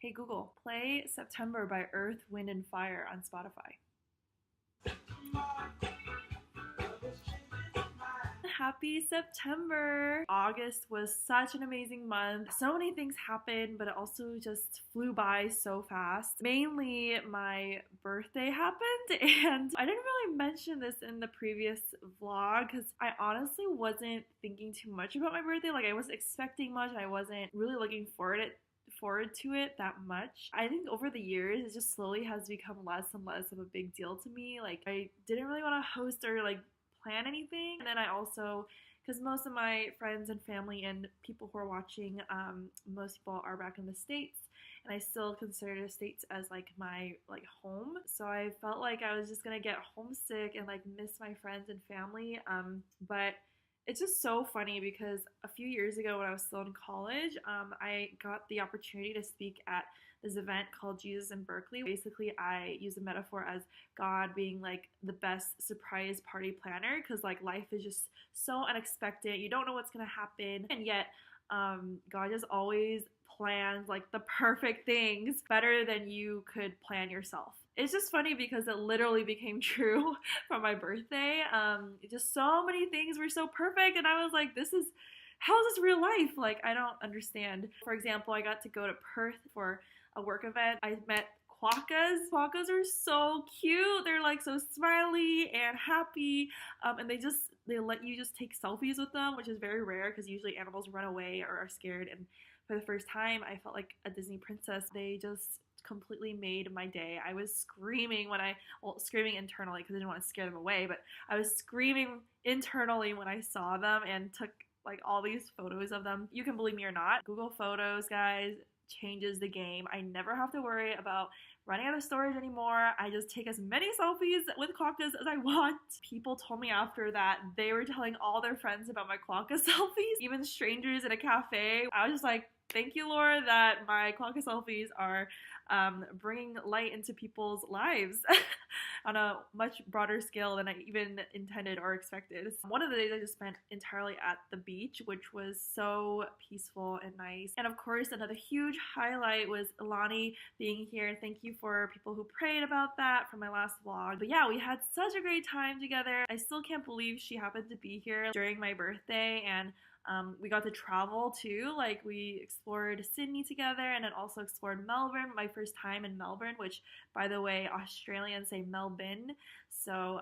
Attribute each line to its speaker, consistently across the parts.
Speaker 1: Hey Google, play September by Earth, Wind, and Fire on Spotify. Happy September! August was such an amazing month. So many things happened, but it also just flew by so fast. Mainly my birthday happened, and I didn't really mention this in the previous vlog because I honestly wasn't thinking too much about my birthday. Like, I wasn't expecting much and I wasn't really looking forward to it that much. I think over the years it just slowly has become less and less of a big deal to me. Like, I didn't really want to host or like plan anything. And then I also, because most of my friends and family and people who are watching, most people are back in the States, and I still consider the States as like my like home. So I felt like I was just gonna get homesick and like miss my friends and family. But it's just so funny because a few years ago when I was still in college, I got the opportunity to speak at this event called Jesus in Berkeley. Basically, I use the metaphor as God being like the best surprise party planner because like life is just so unexpected. You don't know what's gonna happen, and yet God just always plans like the perfect things better than you could plan yourself. It's just funny because it literally became true for my birthday. Just so many things were so perfect, and I was like, how is this real life? Like, I don't understand. For example, I got to go to Perth for a work event. I met quokkas. Quokkas are so cute. They're like so smiley and happy, and they let you just take selfies with them, which is very rare because usually animals run away or are scared. And for the first time, I felt like a Disney princess. They just completely made my day. I was screaming screaming internally because I didn't want to scare them away, but I was screaming internally when I saw them and took like all these photos of them. You can believe me or not, Google Photos, guys, changes the game. I never have to worry about running out of storage anymore. I just take as many selfies with quokkas as I want. People told me after that they were telling all their friends about my quokka selfies, even strangers in a cafe. I was just like, thank you, Lord, that my quokka selfies are bringing light into people's lives on a much broader scale than I even intended or expected. One of the days I just spent entirely at the beach, which was so peaceful and nice. And of course, another huge highlight was Ilani being here. Thank you for people who prayed about that from my last vlog. But yeah, we had such a great time together. I still can't believe she happened to be here during my birthday, and we got to travel too. Like, we explored Sydney together and then also explored Melbourne, my first time in Melbourne, which, by the way, Australians say Melbourne. So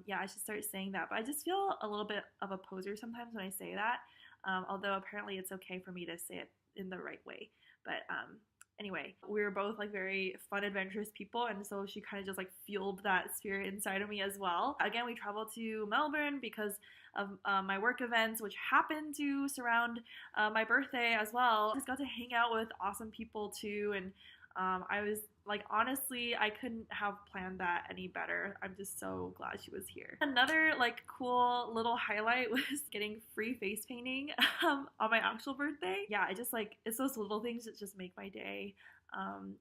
Speaker 1: yeah, I should start saying that. But I just feel a little bit of a poser sometimes when I say that, although apparently it's okay for me to say it in the right way. But anyway, we were both like very fun, adventurous people, and so she kind of just like fueled that spirit inside of me as well. Again, we traveled to Melbourne because of my work events, which happened to surround my birthday as well. Just got to hang out with awesome people too, and I was like, honestly, I couldn't have planned that any better. I'm just so glad she was here. Another like cool little highlight was getting free face painting on my actual birthday. Yeah, it's those little things that just make my day.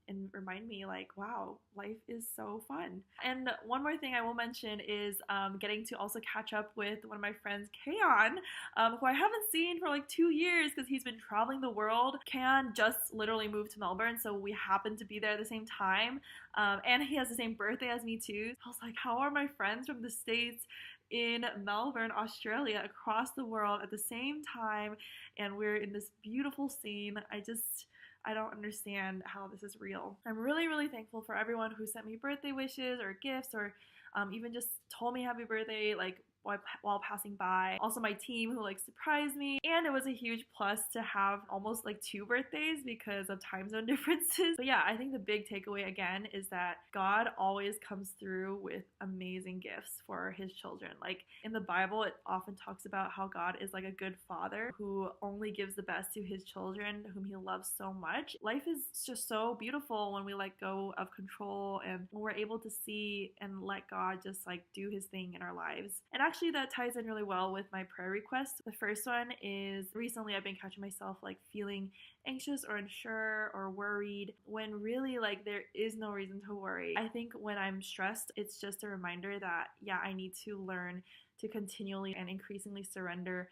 Speaker 1: And remind me like, wow, life is so fun. And one more thing I will mention is getting to also catch up with one of my friends, Kayon, who I haven't seen for like 2 years because he's been traveling the world. Kayon just literally moved to Melbourne, so we happened to be there at the same time, and he has the same birthday as me too. I was like, how are my friends from the States in Melbourne, Australia, across the world at the same time, and we're in this beautiful scene? I don't understand how this is real. I'm really, really thankful for everyone who sent me birthday wishes or gifts or even just told me happy birthday like while passing by. Also my team who like surprised me, and it was a huge plus to have almost like 2 birthdays because of time zone differences. But yeah, I think the big takeaway again is that God always comes through with amazing gifts for his children. Like in the Bible, it often talks about how God is like a good father who only gives the best to his children whom he loves so much. Life is just so beautiful when we let go of control and when we're able to see and let God just like do his thing in our lives. And actually that ties in really well with my prayer requests. The first one is, recently I've been catching myself like feeling anxious or unsure or worried when really like there is no reason to worry. I think when I'm stressed, it's just a reminder that yeah, I need to learn to continually and increasingly surrender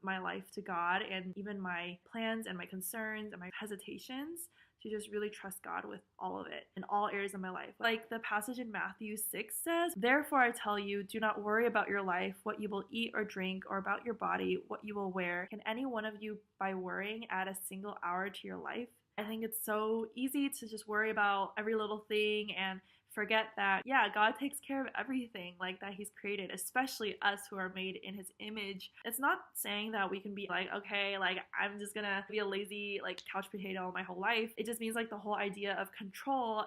Speaker 1: my life to God, and even my plans and my concerns and my hesitations to just really trust God with all of it in all areas of my life. Like the passage in Matthew 6 says, "Therefore I tell you, do not worry about your life, what you will eat or drink, or about your body, what you will wear. Can any one of you, by worrying, add a single hour to your life?" I think it's so easy to just worry about every little thing and forget that, yeah, God takes care of everything like that He's created, especially us who are made in His image. It's not saying that we can be like, okay, like I'm just gonna be a lazy like couch potato my whole life. It just means like the whole idea of control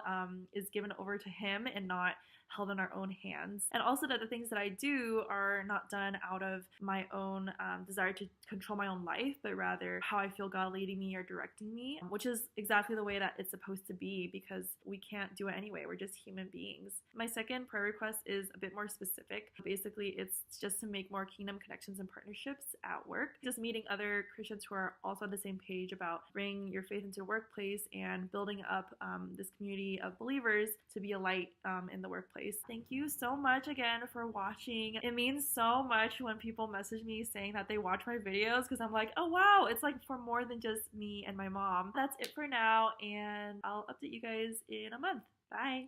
Speaker 1: is given over to Him and not held in our own hands. And also that the things that I do are not done out of my own desire to control my own life, but rather how I feel God leading me or directing me, which is exactly the way that it's supposed to be, because we can't do it anyway. We're just human beings. My second prayer request is a bit more specific. Basically, it's just to make more kingdom connections and partnerships at work. Just meeting other Christians who are also on the same page about bringing your faith into the workplace and building up this community of believers to be a light in the workplace. Thank you so much again for watching. It means so much when people message me saying that they watch my videos, because I'm like, oh wow, it's like for more than just me and my mom. That's it for now, and I'll update you guys in a month. Bye.